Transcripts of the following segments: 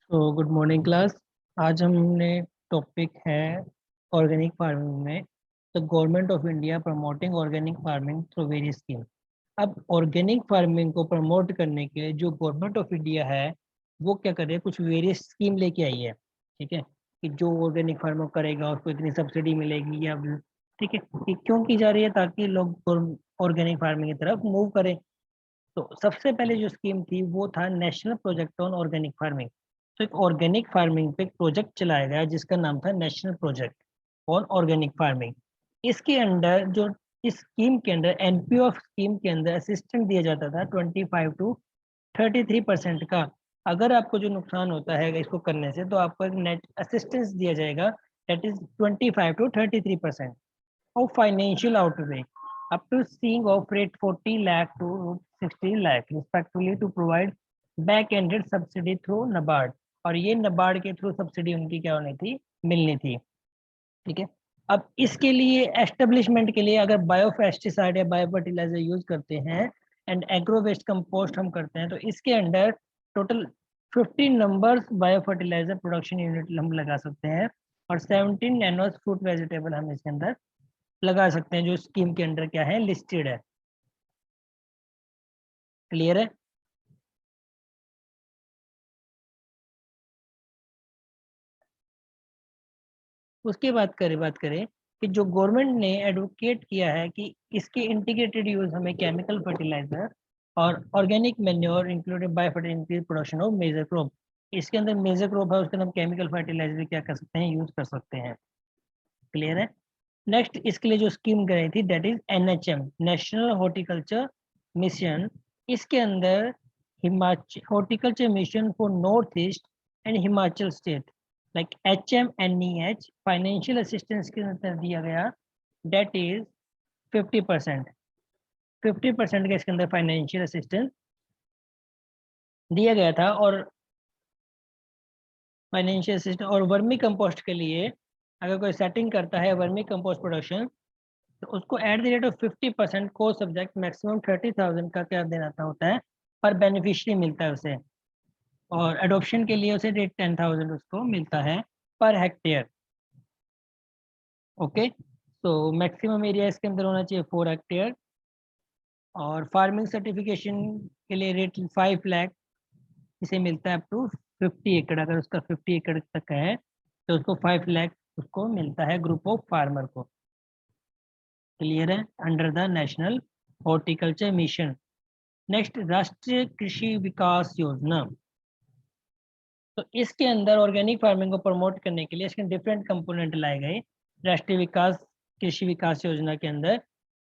तो good morning class. आज हमने टॉपिक है ऑर्गेनिक फार्मिंग में the government of India promoting organic farming through various scheme. अब ऑर्गेनिक फार्मिंग को प्रमोट करने के जो गवर्नमेंट ऑफ इंडिया है वो क्या कर रही है, कुछ वेरियस स्कीम लेके आई है। ठीक है, कि जो ऑर्गेनिक फार्मिंग करेगा उसको इतनी सब्सिडी मिलेगी या ठीक है, कि क्यों की जा रही है ताकि लोग ऑर्गेनिक फार्मिंग की तरफ मूव करें। तो सबसे पहले जो स्कीम थी वो था national project on organic farming. तो एक ऑर्गेनिक फार्मिंग पे एक प्रोजेक्ट चलाया गया जिसका नाम था national project on organic farming. इसके अंडर जो इस स्कीम के अंदर एनपीओ स्कीम के अंदर असिस्टेंट दिया जाता था 25 to 33% का। अगर आपको जो नुकसान होता है इसको करने से तो आपको एक नेट असिस्टेंस दिया जाएगा, that is 25 to 33% of financial outlay up to seeing of rate 40 lakh to 60 lakh respectively to provide back-ended subsidy through NABARD। और ये NABARD के थ्रू सब्सिडी उनकी क्या होनी थी, मिलनी थी। ठीक है, अब इसके लिए एस्टेब्लिशमेंट के लिए अगर बायो पेस्टिसाइड या बायो फर्टिलाइजर यूज करते हैं एंड एग्रो वेस्ट कंपोस्ट हम करते हैं तो इसके under total 50 numbers bio fertilizer production unit हम लगा सकते हैं और 17 नैनोस फ्रूट वेजिटेबल हम इसके अंदर लगा सकते हैं जो स्कीम के अंडर क्या है, लिस्टेड है। क्लियर है? उसके बात करें कि जो गवर्नमेंट ने एडवोकेट किया है कि इसके इंटीग्रेटेड यूज हमें केमिकल फर्टिलाइजर और organic manure included bio fertilizer production of major crop. इसके अंदर मेजर क्रॉप है उसके अंदर हम केमिकल फर्टिलाइजर क्या कर सकते हैं, यूज कर सकते हैं। क्लियर है? नेक्स्ट इसके लिए जो स्कीम गई थी that is NHM, national horticulture mission. इसके अंदर Himachal horticulture mission for north east and Himachal state like HMNEH financial assistance के अंदर दिया गया, दैट इज 50%। 50% का इसके अंदर फाइनेंशियल असिस्टेंस दिया गया था। और फाइनेंशियल असिस्टेंस और वर्मी कंपोस्ट के लिए अगर कोई सेटिंग करता है वर्मी कंपोस्ट प्रोडक्शन तो उसको एट द रेट ऑफ 50% को सब्जेक्ट मैक्सिमम 30,000 का क्या देना होता है पर बेनिफिशियरी मिलता है उसे। और एडॉप्शन के लिए उसे रेट 10,000 उसको मिलता है पर हेक्टेयर। ओके, तो मैक्सिमम एरिया इसके अंदर होना चाहिए 4 हेक्टेयर। और फार्मिंग सर्टिफिकेशन के लिए रेट 5 लाख इसे मिलता है अप टू 50 एकड़। अगर उसका 50 एकड़ तक है तो उसको 5 लाख उसको मिलता है ग्रुप ऑफ फार्मर को। क्लियर है? Under the national horticulture mission. Next राष्ट्रीय कृषि विकास योजना। तो इसके अंदर ऑर्गेनिक फार्मिंग को प्रमोट करने के लिए इसके डिफरेंट कंपोनेंट लाए गए राष्ट्रीय विकास कृषि विकास योजना के अंदर।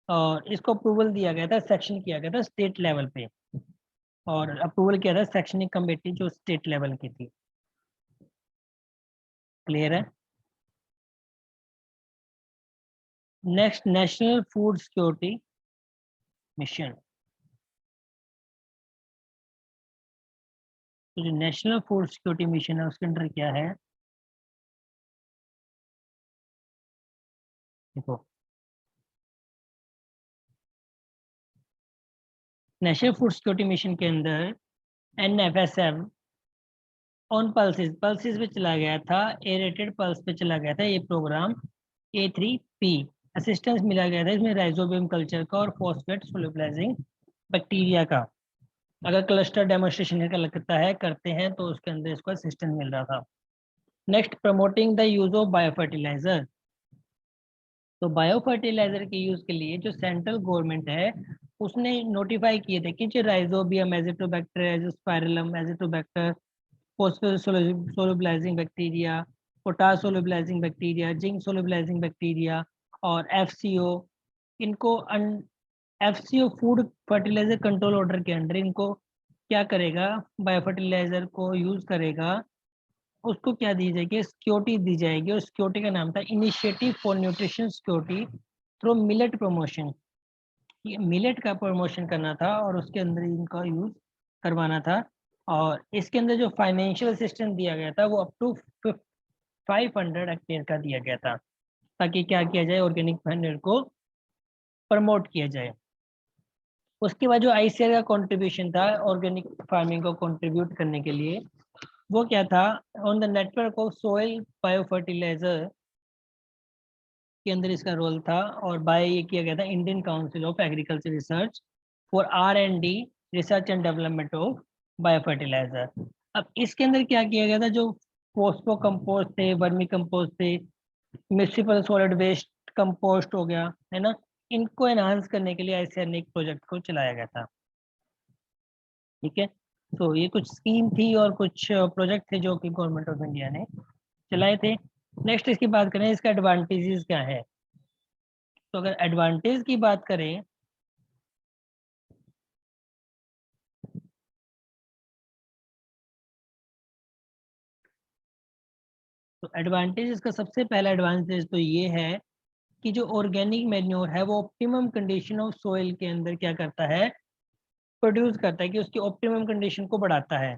और इसको अप्रूवल दिया गया था, सेक्शन किया गया था स्टेट लेवल पे और अप्रूवल किया था सेक्शनिंग कमेटी जो स्टेट लेवल की थी। क्लियर है? Next national food security mission. तो जो नेशनल फूड सिक्योरिटी मिशन है उसके अंदर क्या है, देखो नेशनल फूड सिक्योरिटी मिशन के अंदर NFSM ऑन पल्सिस पल्सिस पे चला गया था, एरेटेड पल्स पे चला गया था ये प्रोग्राम। A3P असिस्टेंस मिला गया था इसमें राइजोबियम कल्चर का और फॉस्फेट सोलुबलाइजिंग बैक्टीरिया का। अगर क्लस्टर डेमोन्स्ट्रेशन का लगता है करते हैं तो उसके अंदर इसको असिस्टेंस मिल रहा था। Next promoting the use of bio fertilizer. तो बायो फर्टिलाइजर के यूज के लिए जो सेंट्रल गवर्नमेंट है उसने नोटिफाई किए थे कि जो rhizobium, azotobacter, azospirillum, azotobacter, phosphorus solubilizing bacteria, potash solubilizing bacteria, zinc solubilizing bacteria और FCO, इनको FCO food fertilizer control order के अंडर इनको क्या करेगा, बायो फर्टिलाइजर को यूज करेगा, उसको क्या दी जाएगी, सिक्योरिटी दी जाएगी। और सिक्योरिटी का नाम था initiative for nutrition security through millet promotion. ये मिलेट का प्रमोशन करना था और उसके अंदर इनका यूज करवाना था। और इसके अंदर जो फाइनेंशियल असिस्टेंस दिया गया था वो अप टू 500 हेक्टेयर का दिया गया था ताकि क्या किया जाए, ऑर्गेनिक फार्मिंग को प्रमोट किया जाए। उसके बाद जो ICAR का कंट्रीब्यूशन था ऑर्गेनिक फार्मिंग को कंट्रीब्यूट करने के लिए वो क्या था, on the network of soil biofertilizer के अंदर इसका रोल था, और बाय ये किया गया था Indian Council of Agriculture Research for R&D, research and development of biofertilizer. अब इसके अंदर क्या किया गया था, जो फोस्फो कंपोस्ट थे, वर्मी कंपोस्ट थे, म्यूनिसिपल सॉलिड वेस्ट कंपोस्ट हो गया, है ना, इनको एनहांस करने के लिए ऐसे एक प्रोजेक्ट को चलाया गया था। ठीक है, तो ये कुछ स्कीम थी और कुछ प्रोजेक्ट थे जो कि गवर्नमेंट ऑफ इंडिया ने चलाए थे। नेक्स्ट इसकी बात करें, इसका एडवांटेजेस क्या है। तो अगर एडवांटेज की बात करें तो एडवांटेज, इसका सबसे पहला एडवांटेज तो ये है कि जो ऑर्गेनिक मैन्योर है वो ऑप्टिमम कंडीशन ऑफ सोइल के अंदर क्या करता है, प्रोड्यूस करता है, कि उसकी ऑप्टिमम कंडीशन को बढ़ाता है।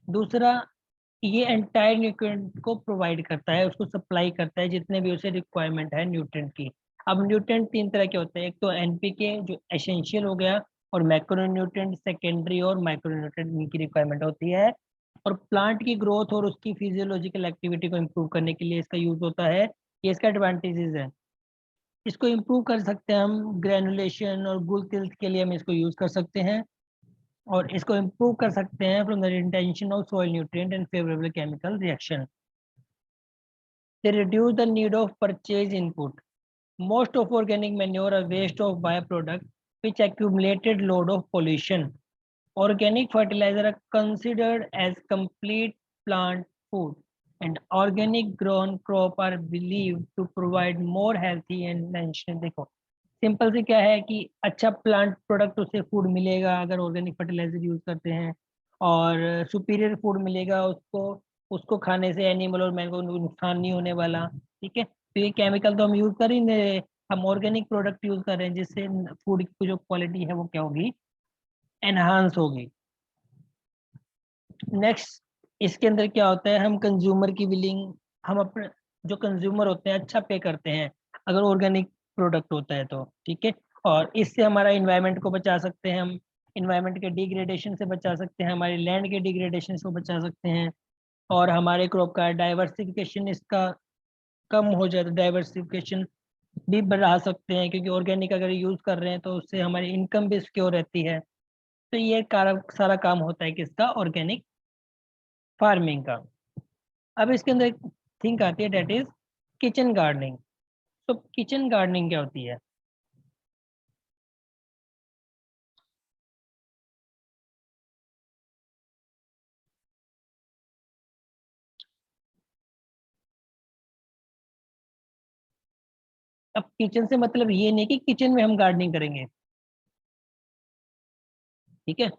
दूसरा, ये एंटायर न्यूट्रिएंट को प्रोवाइड करता है, उसको सप्लाई करता है जितने भी उसे रिक्वायरमेंट है न्यूट्रिएंट की। अब न्यूट्रिएंट तीन तरह के होते हैं, एक तो एनपीके जो एसेंशियल हो गया, और मैक्रो न्यूट्रिएंट सेकेंडरी और माइक्रो न्यूट्रिएंट इनकी रिक्वायरमेंट होती है। और प्लांट की ग्रोथ और उसकी फिजियोलॉजिकल एक्टिविटी को इम्प्रूव करने के लिए इसका यूज होता है। ये इसका एडवांटेजेस है। इसको इम्प्रूव कर सकते हैं हम, ग्रेनुलेशन और गुल तिल्स के लिए हम इसको यूज कर सकते हैं, और इसको इम्प्रूव कर सकते हैं from the retention of soil nutrient and favourable chemical reaction. They reduce the need of purchase input. Most of organic manure are waste of byproduct which accumulated load of pollution. Organic fertilizer are considered as complete plant food, and organic grown crop are believed to provide more healthy and nutrition। देखो simple से क्या है कि अच्छा plant product उसे food मिलेगा अगर organic fertiliser use करते हैं, और सुपीरियर फूड मिलेगा उसको, उसको खाने से एनिमल और मैन को नुकसान नहीं होने वाला। ठीक है, तो ये केमिकल तो हम यूज कर ही नहीं रहे, हम ऑर्गेनिक प्रोडक्ट यूज कर रहे हैं, जिससे फूड की जो क्वालिटी है वो क्या होगी, एनहांस होगी। नेक्स्ट इसके अंदर क्या होता है, हम कंज्यूमर की बिलिंग, हम अपने जो कंज्यूमर होते हैं अच्छा पे करते हैं अगर ऑर्गेनिक प्रोडक्ट होता है तो। ठीक है, और इससे हमारा इन्वायरमेंट को बचा सकते हैं हम, इन्वायरमेंट के डिग्रेडेशन से बचा सकते हैं, हमारी लैंड के डिग्रेडेशन से बचा सकते हैं, और हमारे क्रॉप का डाइवर्सिफिकेशन इसका कम हो जाए तो डाइवर्सिफिकेशन भी बढ़ा सकते हैं, क्योंकि ऑर्गेनिक अगर यूज कर रहे हैं तो उससे हमारी इनकम भी सिक्योर रहती है। तो ये सारा काम होता है किसका, ऑर्गेनिक फार्मिंग का। अब इसके अंदर एक थिंक आती है, डेट इज किचन गार्डनिंग। तो किचन गार्डनिंग क्या होती है। अब किचन से मतलब ये नहीं कि किचन में हम गार्डनिंग करेंगे। ठीक है,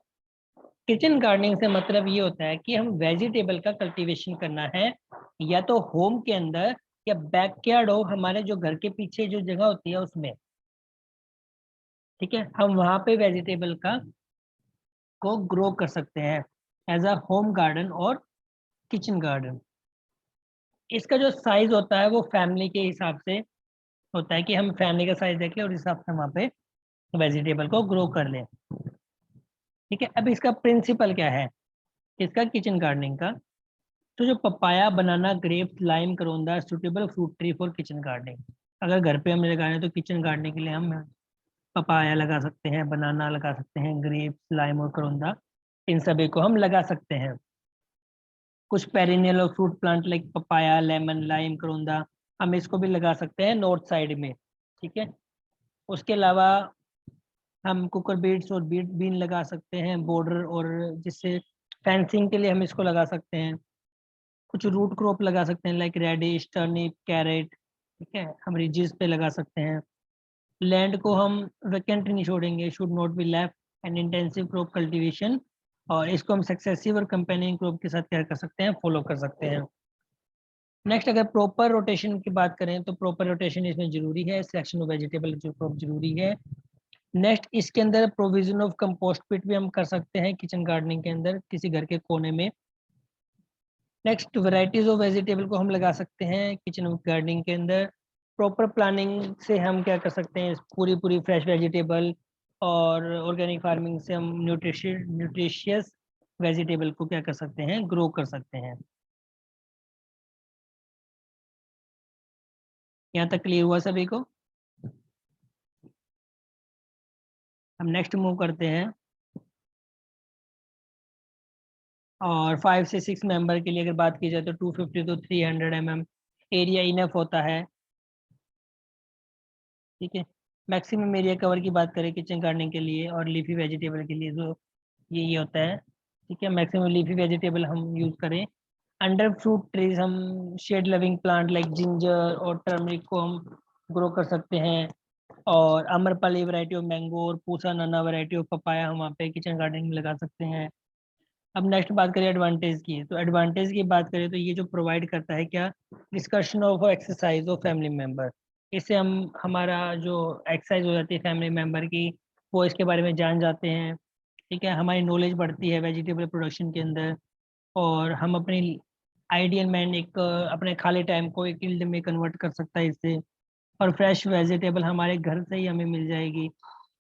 किचन गार्डनिंग से मतलब ये होता है कि हम वेजिटेबल का कल्टीवेशन करना है, या तो होम के अंदर या बैकयार्ड हो, हमारे जो घर के पीछे जो जगह होती है उसमें। ठीक है, हम वहां पे वेजिटेबल का को ग्रो कर सकते हैं एज अ होम गार्डन और किचन गार्डन। इसका जो साइज होता है वो फैमिली के हिसाब से होता है, कि हम फैमिली का साइज देख लें और इस हिसाब से वहाँ पे वेजिटेबल को ग्रो कर लें। ठीक है, अब इसका प्रिंसिपल क्या है, इसका किचन गार्डनिंग का। तो जो पपाया, बनाना, ग्रेप्स, लाइम, करोंदा suitable fruit tree for kitchen gardening. अगर घर पे हम लगाए तो किचन गार्डनिंग के लिए हम पपाया लगा सकते हैं, बनाना लगा सकते हैं, ग्रेप्स, लाइम और करोंदा, इन सभी को हम लगा सकते हैं। कुछ पेरिनियल और fruit plant like papaya, lemon, lime, करोंदा, हम इसको भी लगा सकते हैं नॉर्थ साइड में। ठीक है, उसके अलावा हम कुकर बीट्स और बीन लगा सकते हैं बॉर्डर, और जिससे फेंसिंग के लिए हम इसको लगा सकते हैं। कुछ रूट क्रॉप लगा सकते हैं लाइक रेडिश, टर्निप, कैरेट। ठीक है, हम रिजिस पे लगा सकते हैं। लैंड को हम वेकेंट नहीं छोड़ेंगे, should not be left and intensive crop cultivation, और इसको हम सक्सेसिव और कंपेनियन क्रॉप के साथ क्या कर सकते हैं, फॉलो कर सकते हैं। नेक्स्ट अगर प्रॉपर रोटेशन की बात करें तो प्रॉपर रोटेशन इसमें जरूरी है, सिलेक्शन ऑफ वेजिटेबल जो क्रॉप जरूरी है। नेक्स्ट इसके अंदर प्रोविजन ऑफ कंपोस्ट पिट भी हम कर सकते हैं किचन गार्डनिंग के अंदर किसी घर के कोने में। नेक्स्ट वैरायटीज ऑफ वेजिटेबल को हम लगा सकते हैं किचन गार्डनिंग के अंदर। प्रॉपर प्लानिंग से हम क्या कर सकते हैं, पूरी फ्रेश वेजिटेबल, और ऑर्गेनिक फार्मिंग से हम न्यूट्रिशियस वेजिटेबल को क्या कर सकते हैं, ग्रो कर सकते हैं। यहाँ तक क्लियर हुआ सभी को? हम नेक्स्ट मूव करते हैं। और 5 से 6 मेंबर के लिए अगर बात की जाए तो 250 तो 300 mm एरिया इनफ होता है। ठीक है, मैक्सिमम एरिया कवर की बात करें किचन गार्डनिंग के लिए और लीफी वेजिटेबल के लिए तो ये होता है। ठीक है, मैक्सिमम लीफी वेजिटेबल हम यूज करें। अंडर फ्रूट ट्रीज हम shade loving plant like ginger और टर्मरिक को हम ग्रो कर सकते हैं। और अमरपाली वैरायटी ऑफ मैंगो और पूसा नाना वैरायटी ऑफ पपाया हम वहाँ पे किचन गार्डनिंग में लगा सकते हैं। अब नेक्स्ट बात करें एडवांटेज की, तो एडवांटेज की बात करें तो ये जो प्रोवाइड करता है क्या, discussion of exercise of family member. इससे हम हमारा जो एक्सरसाइज हो जाती है फैमिली मेंबर की, वो इसके बारे में जान जाते हैं। ठीक है, हमारी नॉलेज बढ़ती है वेजिटेबल प्रोडक्शन के अंदर। और हम अपनी आइडियल मैन एक अपने खाली टाइम को एक फील्ड में कन्वर्ट कर सकता है इससे। और फ्रेश वेजिटेबल हमारे घर से ही हमें मिल जाएगी।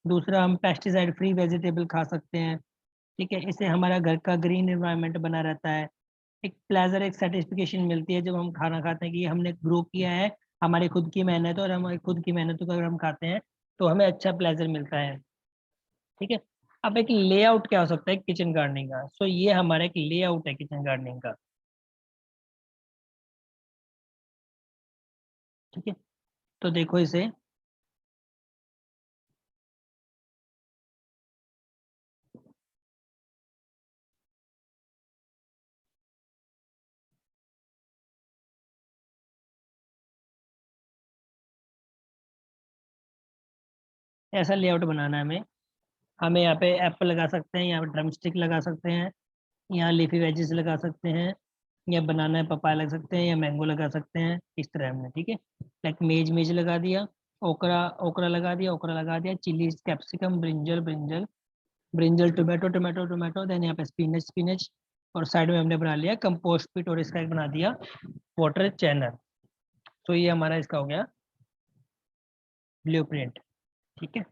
दूसरा, हम पेस्टिसाइड फ्री वेजिटेबल खा सकते हैं। ठीक है, इससे हमारा घर का ग्रीन एनवायरनमेंट बना रहता है। एक प्लेजर, एक सेटिस्फिकेशन मिलती है जब हम खाना खाते हैं कि ये हमने ग्रो किया है, हमारी खुद की मेहनत, और हमारी खुद की मेहनत को अगर हम खाते हैं तो हमें अच्छा प्लेजर मिलता है। ठीक है, अब एक लेआउट क्या हो सकता है किचन गार्डनिंग का, सो ये हमारा एक लेआउट है किचन गार्डनिंग का। ठीक है, तो देखो इसे, ऐसा लेआउट बनाना है हमें। हमें यहाँ पे एप्पल लगा सकते हैं, यहाँ पे ड्रम स्टिक लगा सकते हैं, यहाँ लीफी वेजेस लगा सकते हैं, या बनाना है पपाया लगा सकते हैं, या मैंगो लगा सकते हैं, इस तरह हमने। ठीक है, लाइक मेज मेज लगा दिया, ओकरा ओकरा लगा दिया, ओकरा लगा दिया, chilli capsicum brinjal brinjal brinjal, tomato tomato tomato, then यहाँ पे स्पिनच स्पिनच। और साइड में हमने बना लिया कंपोस्ट पिट, और इसका एक बना दिया वाटर चैनल। तो ये हमारा इसका हो गया ब्लूप्रिंट। ठीक है,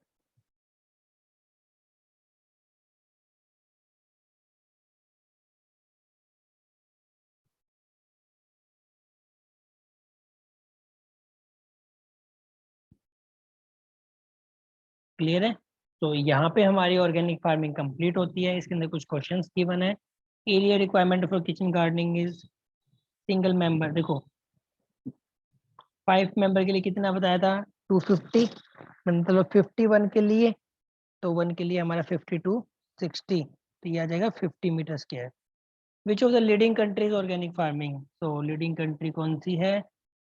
क्लियर है? तो यहाँ पे हमारी ऑर्गेनिक फार्मिंग कंप्लीट होती है। इसके अंदर कुछ क्वेश्चंस गिवन है। Area requirement for kitchen gardening is single member, देखो 5 मेंबर के लिए कितना बताया था, 250, मतलब 51 के लिए, तो 1 के लिए हमारा 52 60, तो ये आ जाएगा 50 metre square. Which of the leading countries organic farming, तो लीडिंग कंट्री कौन सी है,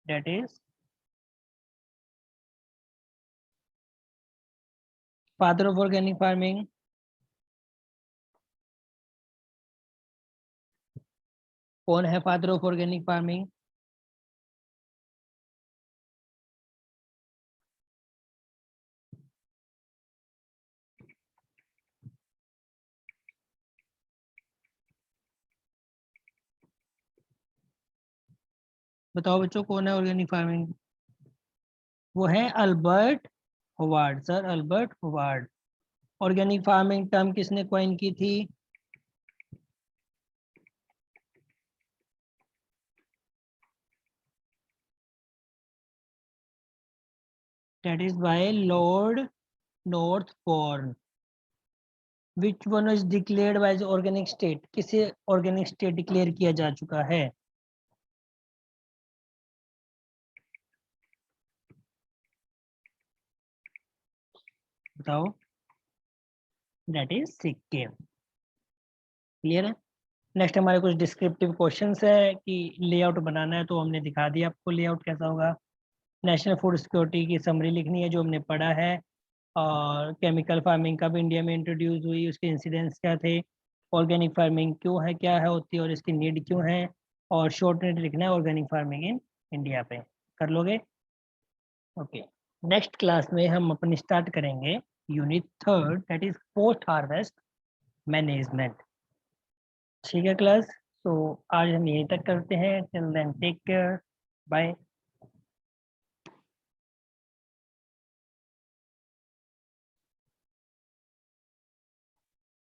that is father of organic farming. कौन है फादर ऑफ ऑर्गेनिक फार्मिंग? बताओ बच्चों, कौन है ऑर्गेनिक फार्मिंग? वो है Albert Howard, sir Albert Howard. Organic farming term किसने कॉइन की थी? That is by Lord Northbourne. Which one is declared by organic state, किसे ऑर्गेनिक स्टेट डिक्लेयर किया जा चुका है? बताओ। That is Sikkim. क्लियर है? नेक्स्ट हमारे कुछ डिस्क्रिप्टिव क्वेश्चंस है कि लेआउट बनाना है, तो हमने दिखा दिया आपको लेआउट कैसा होगा। नेशनल फूड सिक्योरिटी की समरी लिखनी है जो हमने पढ़ा है। और केमिकल फार्मिंग कब इंडिया में इंट्रोड्यूस हुई, उसके इंसिडेंट्स क्या थे, ऑर्गेनिक फार्मिंग क्यों है, क्या है होती है, और इसकी नीड क्यों है। और शॉर्ट नोट लिखना है ऑर्गेनिक फार्मिंग इन इंडिया पे। कर लोगे? ओके, नेक्स्ट क्लास में हम अपन स्टार्ट करेंगे unit 3, that is post harvest management. ठीक है क्लास, तो आज हम यहीं तक करते हैं। Till then take care, bye.